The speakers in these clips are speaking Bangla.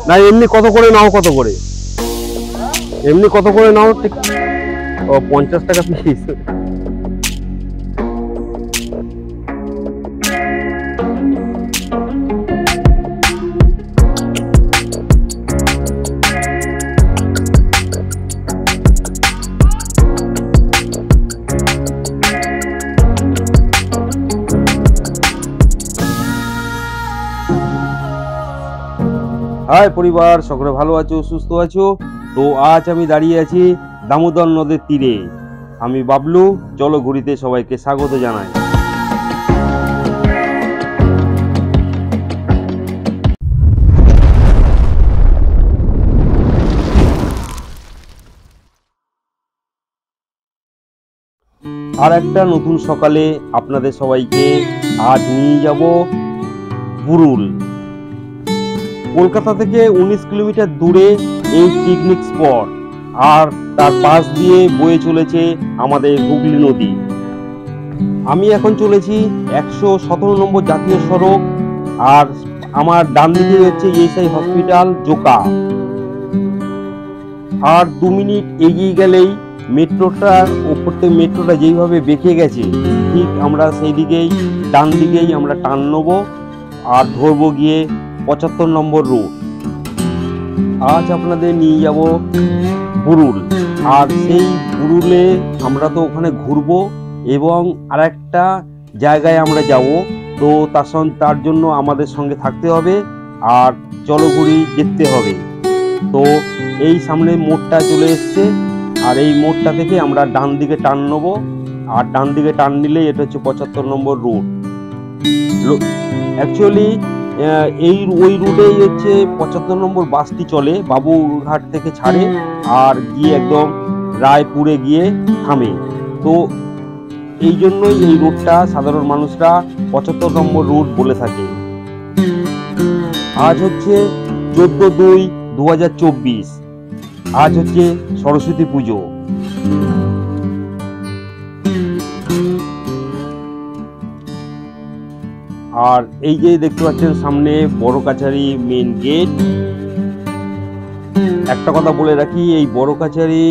না এমনি কত করে নাও, কত করে এমনি কত করে নাও? ঠিক ও 50 টাকা পিস। হাই পরিবার, সকলে ভালো আছো, সুস্থ আছো? তো আজ আমি দাঁড়িয়ে আছি দামোদর নদের তীরে। আমি বাবলু, চলো ঘুরিতে সবাইকে স্বাগত জানাই। আর একটা নতুন সকালে আপনাদের সবাইকে আজ নিয়ে যাব বুরুল। কলকাতা থেকে 19 কিলোমিটার দূরে এই পিকনিক স্পট, আর তার পাশ দিয়ে বয়ে চলেছে আমাদের হুগলি নদী। আমি এখন চলেছি 117 নম্বর জাতীয় সড়ক, আর আমার ডান দিকে হচ্ছে ইএসআই হসপিটাল জোকা। আর 2 মিনিট এগিয়ে গেলেই মেট্রোটার ওপর থেকে মেট্রোটা যেইভাবে বেঁকে গেছে, ঠিক আমরা সেই দিকেই ডান দিকেই আমরা টান নেবো আর ধরবো গিয়ে 75 নম্বর রুট। আজ আপনাদের নিয়ে যাব বুরুল, আর সেই বুরুলে আমরা তো ওখানে ঘুরবো এবং আরেকটা জায়গায় আমরা যাব। তো তার জন্য আমাদের সঙ্গে থাকতে হবে আর জলঘুরি দেখতে হবে। তো এই সামনে মোড়টা চলে এসছে, আর এই মোড়টা থেকে আমরা ডান দিকে টান নেবো, আর ডান দিকে টান নিলে এটা হচ্ছে 75 নম্বর রুট। অ্যাকচুয়ালি ওই রুটেই হচ্ছে 75 নম্বর বাসটি চলে, বাবুঘাট থেকে ছাড়ে আর গিয়ে একদম রায়পুরে গিয়ে থামে। তো এই জন্যই এই রুটটা সাধারণ মানুষরা 75 নম্বর রুট বলে থাকে। আজ হচ্ছে 14/2/2024, আজ হচ্ছে সরস্বতী পুজো। আর এই যে দেখতে পাচ্ছেন সামনে বড় কাছারি মেন গেট। একটা কথা বলে রাখি, এই বড় কাছারি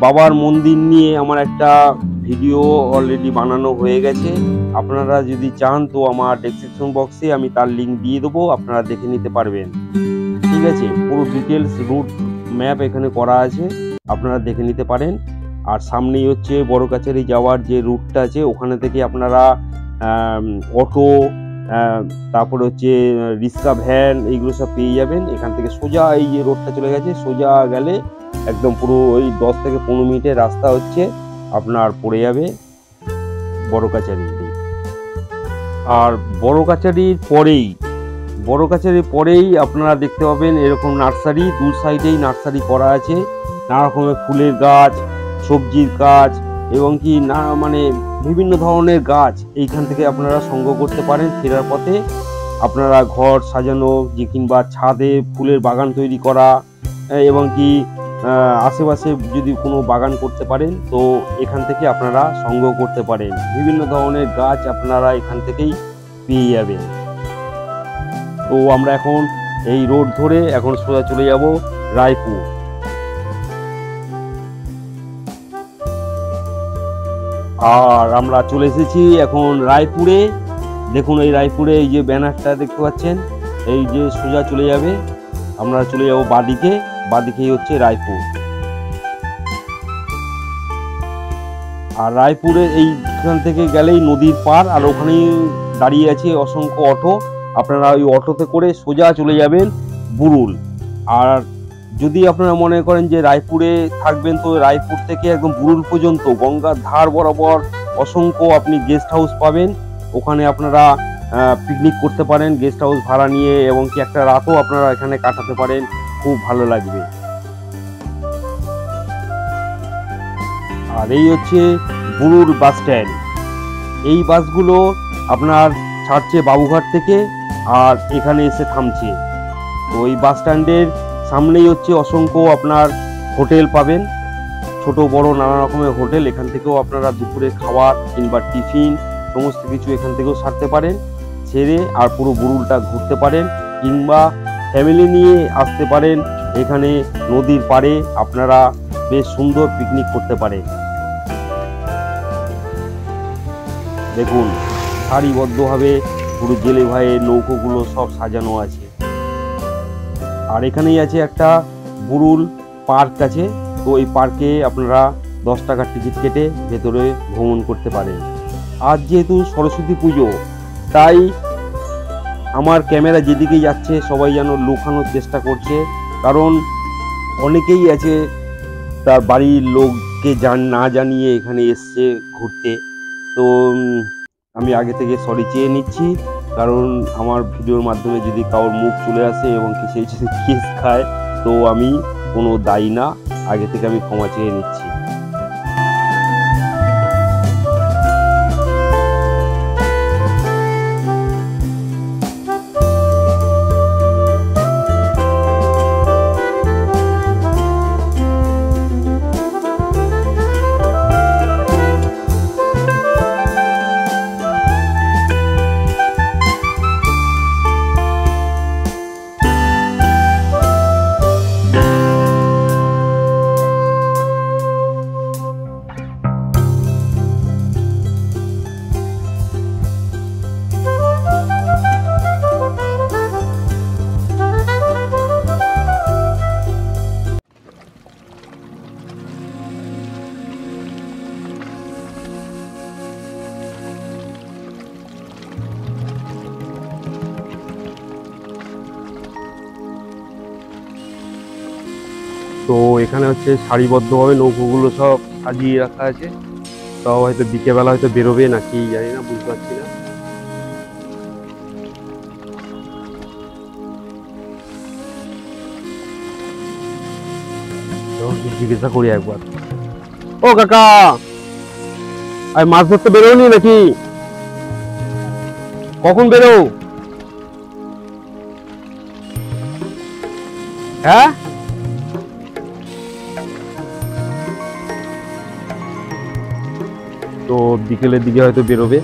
বাবার মন্দির নিয়ে আমার একটা ভিডিও অলরেডি বানানো হয়ে গেছে। আপনারা যদি চান তো আমার ডেসক্রিপশন বক্সে আমি তার লিঙ্ক দিয়ে দেবো, আপনারা দেখে নিতে পারবেন। ঠিক আছে, পুরো ডিটেলস রুট ম্যাপ এখানে করা আছে, আপনারা দেখে নিতে পারেন। আর সামনেই হচ্ছে বড় কাছারি যাওয়ার যে রুটটা আছে, ওখানে থেকে আপনারা অটো, তারপরে হচ্ছে রিক্সা, ভ্যান, এইগুলো সব পেয়ে যাবেন। এখান থেকে সোজা এই যে রোডটা চলে গেছে, সোজা গেলে একদম পুরো ওই 10 থেকে 15 মিনিটের রাস্তা হচ্ছে আপনার পড়ে যাবে বড় কাছারি। আর বড় কাছারির পরেই আপনারা দেখতে পাবেন এরকম নার্সারি, দু সাইডেই নার্সারি করা আছে, নানা রকমের ফুলের গাছ, সবজির গাছ এবং কি না মানে বিভিন্ন ধরনের গাছ এইখান থেকে আপনারা সংগ্রহ করতে পারেন। ফেরার পথে আপনারা ঘর সাজানো যে কিংবা ছাদে ফুলের বাগান তৈরি করা এবং কি আশেপাশে যদি কোনো বাগান করতে পারেন তো এখান থেকে আপনারা সংগ্রহ করতে পারেন। বিভিন্ন ধরনের গাছ আপনারা এখান থেকেই পেয়ে যাবেন। তো আমরা এখন এই রোড ধরে এখন সোজা চলে যাব রায়পুর। আর আমরা চলে এসেছি এখন রায়পুরে। দেখুন এই রায়পুরে এই যে ব্যানারটা দেখতে পাচ্ছেন, এই যে সোজা চলে যাবে, আমরা চলে যাব বাদিকেই হচ্ছে রায়পুর। আর রায়পুরে এইখান থেকে গেলেই নদীর পার, আর ওখানেই দাঁড়িয়ে আছে অসংখ্য অটো। আপনারা ওই অটোতে করে সোজা চলে যাবেন বুরুল। আর যদি আপনারা মনে করেন যে রায়পুরে থাকবেন তো রায়পুর থেকে একদম বুরুল পর্যন্ত গঙ্গার ধার বরাবর অসংখ্য আপনি গেস্ট হাউস পাবেন। ওখানে আপনারা পিকনিক করতে পারেন গেস্ট হাউস ভাড়া নিয়ে, এবং কি একটা রাতও আপনারা এখানে কাটাতে পারেন, খুব ভালো লাগবে। আর এই হচ্ছে বুরুল বাস স্ট্যান্ড। এই বাসগুলো আপনার ছাড়ছে বাবুঘাট থেকে আর এখানে এসে থামছে। তো এই বাস স্ট্যান্ডের সামনেই হচ্ছে অসংখ্য আপনার হোটেল পাবেন, ছোট বড় নানা রকমের হোটেল। এখান থেকেও আপনারা দুপুরে খাবার কিংবা টিফিন সমস্ত কিছু এখান থেকেও সারতে পারেন, সেরে আর পুরো বুরুলটা ঘুরতে পারেন, কিংবা ফ্যামিলি নিয়ে আসতে পারেন। এখানে নদীর পাড়ে আপনারা বেশ সুন্দর পিকনিক করতে পারেন। দেখুন সারিবদ্ধভাবে পুরো জেলে ভাইয়ের নৌকোগুলো সব সাজানো আছে। আর এখানেই আছে একটা বুরুল পার্ক আছে, তো এই পার্কে আপনারা 10 টাকার টিকিট কেটে ভেতরে ভ্রমণ করতে পারেন। আজ যেহেতু সরস্বতী পুজো, তাই আমার ক্যামেরা যেদিকেই যাচ্ছে সবাই যেন লুকানোর চেষ্টা করছে, কারণ অনেকেই আছে তার বাড়ির লোককে না জানিয়ে এখানে এসছে ঘুরতে। তো আমি আগে থেকে সরি চেয়ে নিচ্ছি, কারণ আমার ভিডিওর মাধ্যমে যদি কারোর মুখ চলে আসে এবং সেই যদি কেস খায় তো আমি কোনো দায়ী না, আগে থেকে আমি ক্ষমা চেয়ে নিচ্ছি। তো এখানে হচ্ছে সারিবদ্ধভাবে নৌকোগুলো সব সাজিয়ে রাখা আছে। তাও হয়তো বিকেলবেলা হয়তো বেরোবে নাকি জানি না, বুঝতে পারছি না। জিজ্ঞাসা করি একবার, ও কাকা মাছ ধরতে বেরোনি নাকি? কখন বেরো? হ্যাঁ তো বিকেলের দিকে হয়তো বেরোবে।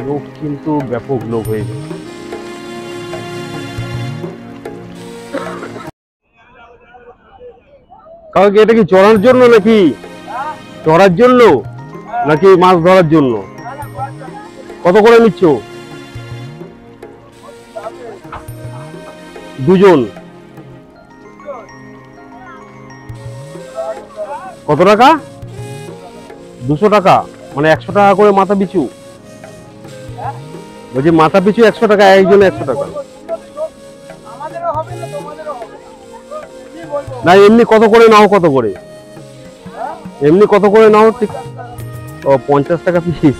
লোক কিন্তু ব্যাপক লোক হয়ে গেছে। কাউকে এটা কি চড়ার জন্য নাকি? চড়ার জন্য নাকি মাছ ধরার জন্য? কত করে নিচ্ছ? দুজন কত টাকা? 200 টাকা, মানে 100 টাকা করে মাথা পিছু। বলছি মাথা পিছু 100 টাকা, একজন 100 টাকা না? এমনি কত করে নাও? কত করে এমনি কত করে নাও? ঠিক ও 50 টাকা পিস।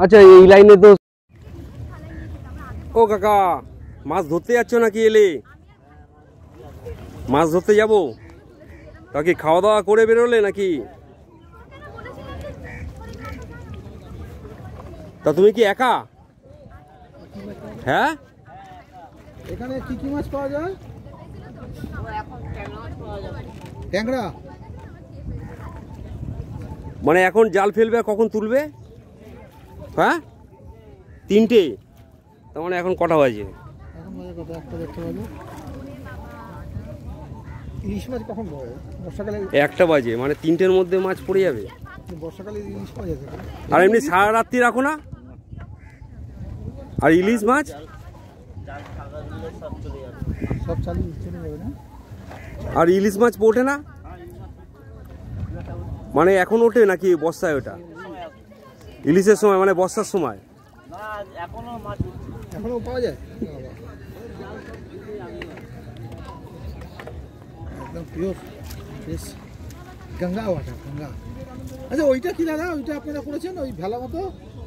আচ্ছা এই লাইনে তো। ও কাকা মাছ ধরতে যাচ্ছ নাকি? এলে মাছ ধরতে যাবো, তা কি খাওয়া দাওয়া করে বেরোলে নাকি? তা তুমি কি একা? হ্যাঁ এখানে কি কি মাছ পাওয়া যায়? ট্যাংরা। মানে এখন জাল ফেলবে আর কখন তুলবে? হ্যাঁ 3টে, তার মানে এখন কটা বাজে? এখন বাজে কত? 1টা 1:30 বাজে। ইলিশ মাছ কখন পড়ে? বর্ষাকালে 1টা বাজে, মানে 3টের মধ্যে মাছ পড়ে যাবে। বর্ষাকালে ইলিশ পাওয়া যাবে। আর এমনি সারা রাত্রি রাখো না? আর ইলিশ মাছ সব চালিয়ে চলে যাবে না? আর ইলিশ মাছ ওঠে না? মানে এখন ওঠে নাকি বর্ষায়? ওটা ইলিশের সময় মানে বর্ষার সময়? এখনো পাওয়া যায়? একদম pure fresh Ganga water, Ganga. আচ্ছা ওইটা কি দাদা, ওইটা আপনারা করেছেন ওই ভেলা মতো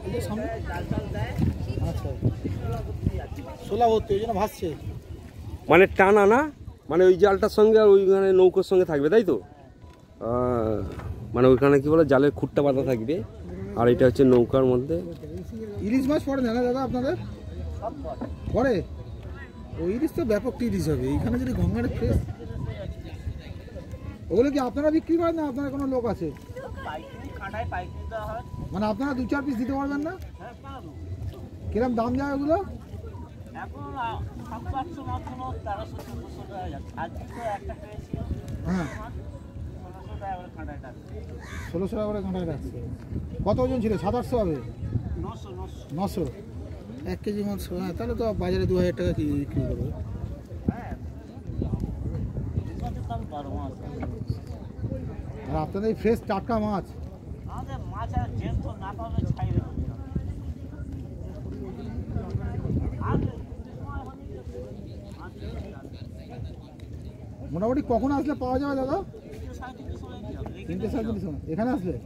ওইটা সামনে? আচ্ছা শোলা ভর্তি, ওই জন্য ভাসছে। মানে টানা না, মানে ওই জালটার সঙ্গে আর ওইখানে নৌকোর সঙ্গে থাকবে, তাই তো? মানে ওইখানে কি বলে জালের খুঁটটা বাঁধা থাকবে, আর এটা হচ্ছে নৌকার মধ্যে। ইলিশ মাছ পড়ে না না দাদা আপনাদের? পড়ে? ওই ইলিশ তো ব্যাপক ইলিশ হবে এইখানে যদি গঙ্গার ফ্রেশ। ওগুলো কি আপনারা বিক্রি করেন না আপনার কোনো লোক আছে? মানে আপনারা 2-4 পিস দিতে পারবেন না? কিরম দাম যায় ওগুলো? হ্যাঁ 1600 টাকা করে কাঁটায় রাখছে। কত ওজন ছিল? 700-800 হবে? 900 1 কেজি মাছ। হ্যাঁ তাহলে তো বাজারে 2000 টাকা কি বিক্রি করবে। আর আপনাদের এই ফ্রেশ টাটকা মাছ? মোটামুটি কখন আসলে পাওয়া যাবে দাদা? 3-3:30 সময় এখানে আসলে?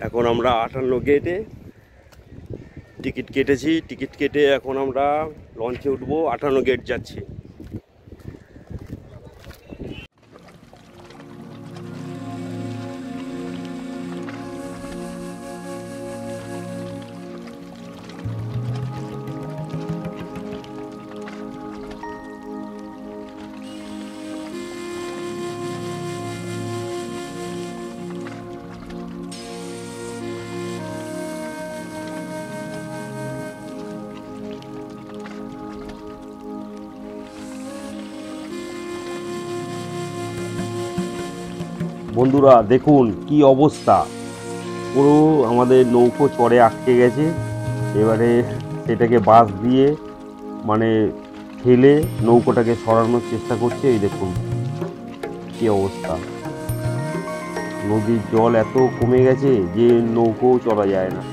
এখন আমরা 58 গেটে টিকিট কেটেছি। টিকিট কেটে এখন আমরা লঞ্চে উঠবো, 58 গেট যাচ্ছি। বন্ধুরা দেখুন কি অবস্থা, পুরো আমাদের নৌকো চড়ে আটকে গেছে। এবারে সেটাকে বাঁশ দিয়ে মানে ঠেলে নৌকোটাকে সরানোর চেষ্টা করছে। এই দেখুন কি অবস্থা, নদীর জল এত কমে গেছে যে নৌকোও চলা যায় না।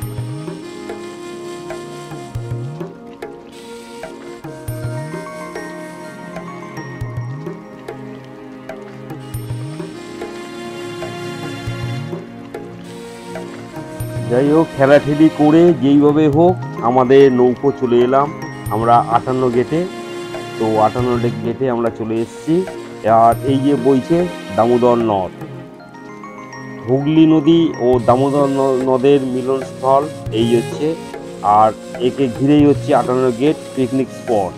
যাই হোক, ঠেলাঠেলি করে যেইভাবে হোক আমাদের নৌকো চলে এলাম আমরা 58 গেটে। তো 58 গেটে আমরা চলে এসেছি। আর এই যে বইছে দামোদর নদ, হুগলি নদী ও দামোদর নদের মিলনস্থল এই হচ্ছে। আর একে ঘিরেই হচ্ছে 58 গেট পিকনিক স্পট।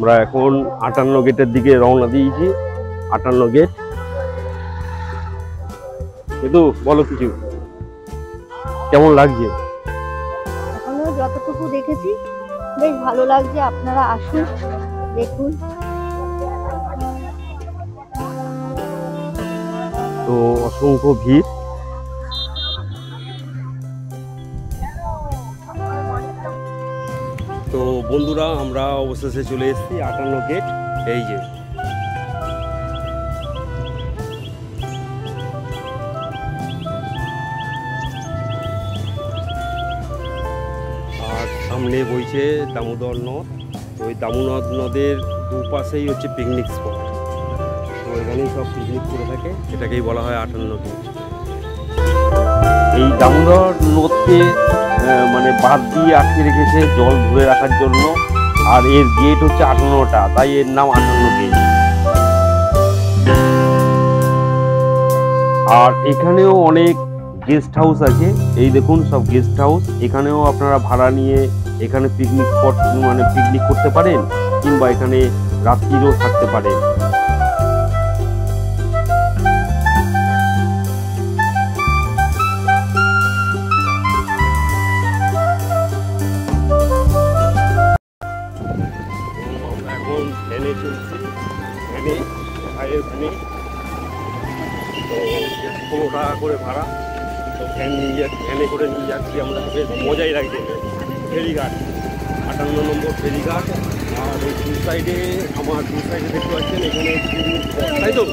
আমরা এখন 58 গেটের দিকে রওনা দিয়েছি। 58 গেট। কিন্তু বলো কিছু, কেমন লাগছে? এখনো যতটুকু দেখেছি বেশ ভালো লাগছে, আপনারা আসুন দেখুন। তো অসংখ্য ভিড়। তো বন্ধুরা, আমরা অবশেষে চলে এসেছি 58 গেট। এই যে আর সামনে বইছে দামোদর নদ। তো ওই দামোদর নদের দুপাশেই হচ্ছে পিকনিক স্পট। তো এখানেই সব পিকনিক করে থাকে, এটাকেই বলা হয় 58 গেট। এই দামোদর নদকে মানে বাঁধ দিয়ে আটকে রেখেছে জল ধরে রাখার জন্য। আর এর গেট হচ্ছে 58টা, তাই এর নাম 58 গেট। আর এখানেও অনেক গেস্ট হাউস আছে। এই দেখুন সব গেস্ট হাউস। এখানেও আপনারা ভাড়া নিয়ে এখানে পিকনিক স্পট মানে পিকনিক করতে পারেন, কিংবা এখানে রাত্রিরেও থাকতে পারেন। এখন ট্রেনে চলছি, ট্রেনে তো 15 টাকা করে ভাড়া। তো ট্রেনে করে নিয়ে যাচ্ছি আমরা, বেশ মজাই লাগছে। ফেরিঘাট, 58 নম্বর ফেরিঘাট। আর এই দু সাইডে দেখতে পাচ্ছেন, এখানে তাই তো।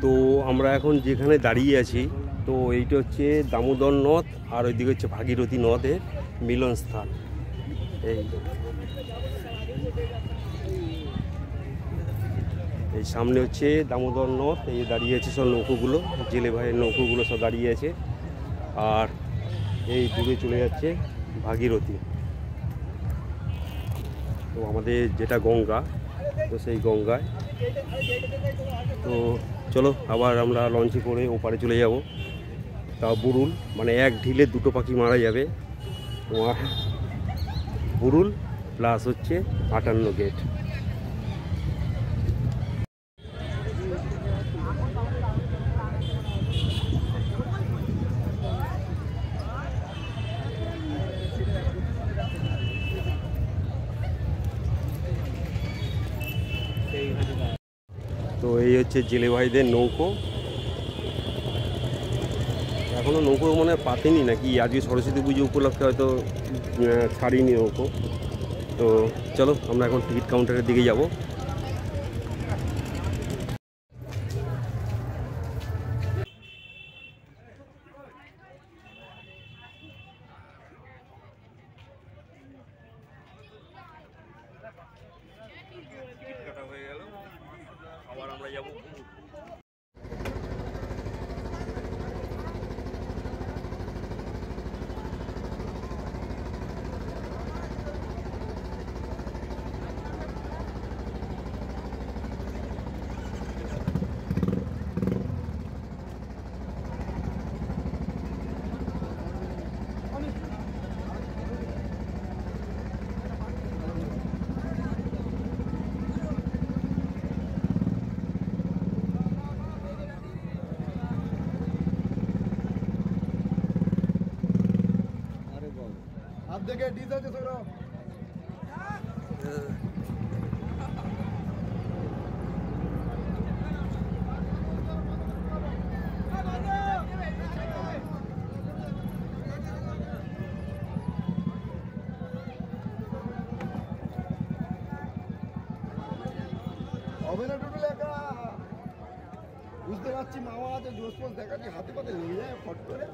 তো আমরা এখন যেখানে দাঁড়িয়ে আছি, তো এইটা হচ্ছে দামোদর নদ, আর ওইদিকে হচ্ছে ভাগীরথী নদের মিলনস্থান। এই সামনে হচ্ছে দামোদর নদ। এই দাঁড়িয়ে আছে সব নৌকোগুলো, জেলে ভাইয়ের নৌকোগুলো সব দাঁড়িয়ে আছে। আর এই দূরে চলে যাচ্ছে ভাগীরথী। তো আমাদের যেটা গঙ্গা, তো সেই গঙ্গায়। তো চলো আবার আমরা লঞ্চে করে ওপারে চলে যাব। তাও বুরুল, মানে এক ঢিলে দুটো পাখি মারা যাবে। তোমার বুরুল প্লাস হচ্ছে 58 গেট। তো এই হচ্ছে জেলে ভাইদের নৌকো। এখনো নৌকো মানে পাতেনি নাকি, আজকে সরস্বতী পুজো উপলক্ষে হয়তো ছাড়িনি নৌকো। তো চলো আমরা এখন টিকিট কাউন্টারের দিকে যাব। টিকিট কাটা হয়ে গেল, আবার আমরা যাব। देखिए डीजल के सगरो হবে না টোটো লেখা বুঝতে পারছি মামা আছে জোস ফোস দেখাচ্ছি হাতে পাতে লেগে যায় ফট করে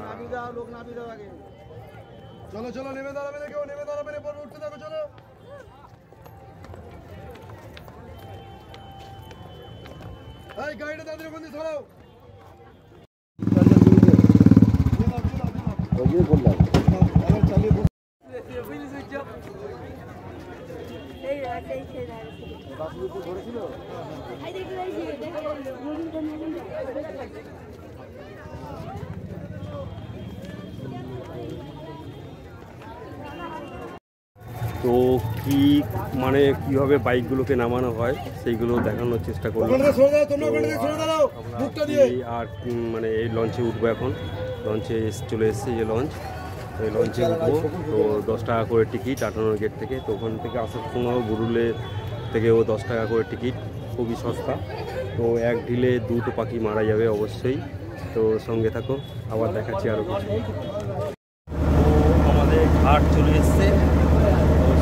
নামি দাও লোক নামি দাও আগে চলো চলো নেমে দাঁড়াবে না কেউ নেমে দাঁড়াবে না পরে উঠতে থাকো চলো এই গাড়িটা তাদের ওখানে ধরাও বললাম চালিয়ে ধরেছিল তো কি মানে কিভাবে বাইকগুলোকে নামানো হয় সেইগুলো দেখানোর চেষ্টা করলাম। আর মানে এই লঞ্চে উঠবো এখন, লঞ্চে চলে এসেছে যে লঞ্চ, তো এই লঞ্চে উঠবো। তো 10 টাকা করে টিকিট 8 নম্বর গেট থেকে। তো ওখান থেকে আসার সময় বুরুলে থেকেও 10 টাকা করে টিকিট, খুবই সস্তা। তো এক ঢিলে 2টো পাখি মারা যাবে অবশ্যই। তো সঙ্গে থাকো, আবার দেখাচ্ছি আরও কিছু। তো আমাদের ঘাট চলে এসছে,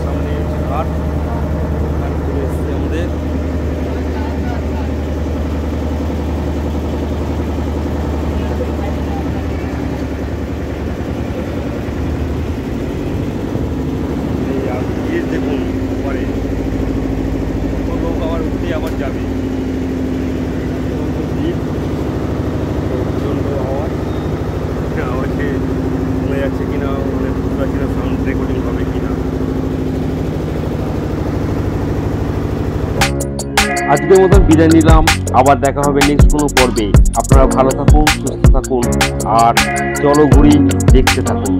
সামনে ঘাট চলে এসছে আমাদের। দেখুন পরে কত লোক আবার উঠতে আবার যাবে, প্রচণ্ড আওয়াজ, আওয়াজে শোনা যাচ্ছে কিনা মানে বুঝতে পারছি না সাউন্ড রেকর্ডিং হবে কিনা। আজকের মতন বিদায় নিলাম, আবার দেখা হবে নেক্সট কোনো পর্বে। আপনারা ভালো থাকুন, সুস্থ থাকুন, আর চলো ঘুরি দেখতে থাকুন।